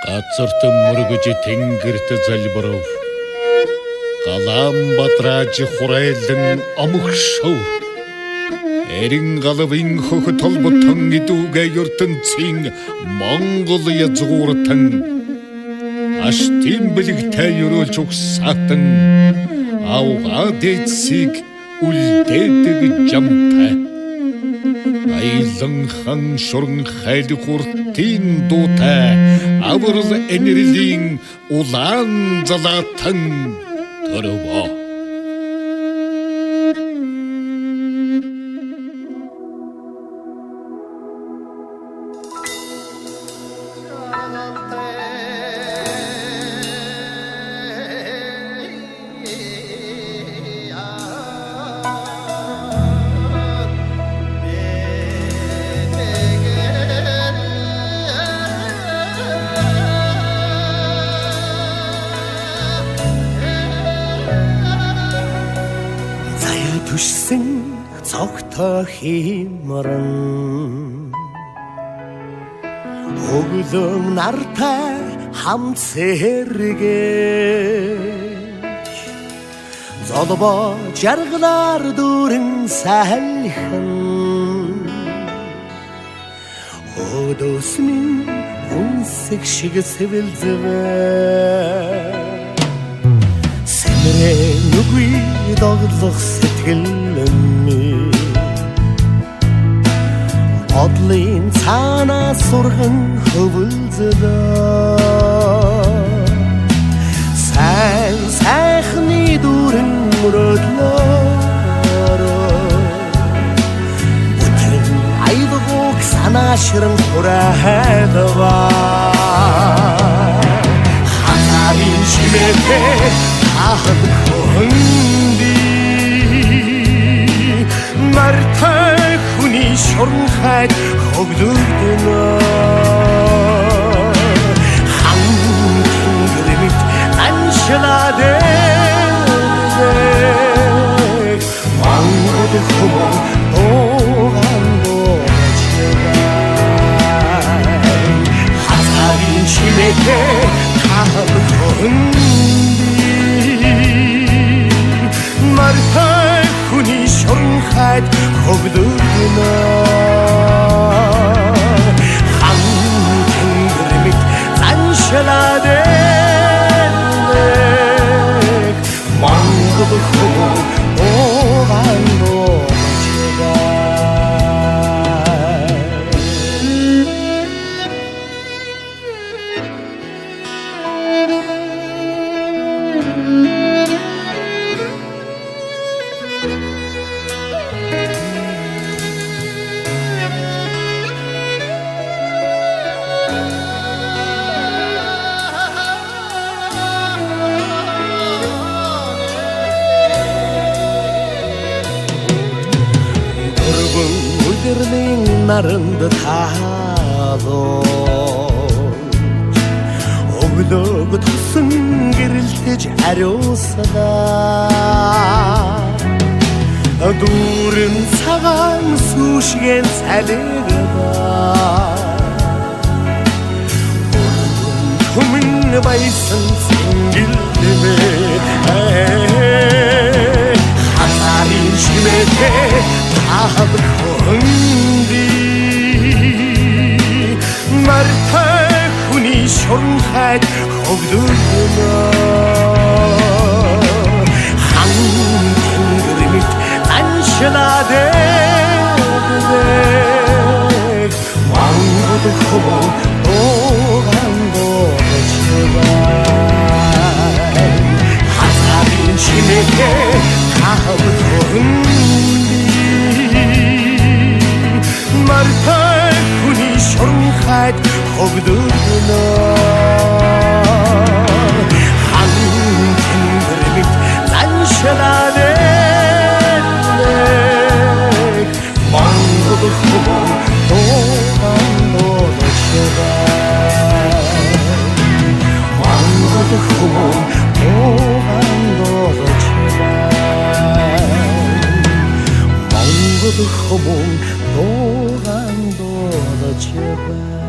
Газарты мөргөж тэнгэрт залбирав. Галам батрааж хурайлан амгшав. Эрин галавын хөх толботон идүүгээ ертөнцийн Монгол язгууртан аштын бэлэгтэй өрөөлж угсаатан авгаа дэцсиг үлдээдэг жамтай айлан хан шуран хайл хуртын дуутай аврал энерлийн улаан залаатан төрөвөө. Түшсэн цогтой химрэн өглөө нартай хамт сэргэж золбоо жаргалар дүүрэн сайхан өдөөсний үнсэг шиг сэвэлзэвэ нүгүй доглох сэтгэлэмий бодлын цаанаа сурган хөвөлзөлөө сайн сайхны дүүрэн мөрөдлөөрөө бүтгэн айдгууг санаашран хүрээдваа хатарын шимэтэй хөнди мартай хүний шорон хайд хогдөрдөнө хан тэнгэрмит аншладэг мангод хумон ооган дочгай хатарын чимэтэй хөнди мартай хүний шорон хайд хогдөрдөнө хан тэнгэрмит аншладэг мангод хумон ооган дочгай. наранд таалж өглөөг тусан гэрэлтэж ариусалаа дүүрэн цагаан сүшгэн салигдаа хүмүн байсан цэнгэлдэмэ хатарын шимэтэй хөнди мартай хүний шорон хайд хогдөрдөнө хан тэнгэрмит аншладэг мангод хумон ооган дочгай хатарын чимэтэй хөнди мартай хүний шорон хайд хогдөрдөнө хан тэнгэрмит аншладэг мангод хумон ооган дочгай мангод хумон ооган дочгай мангод хумон ооган дочгай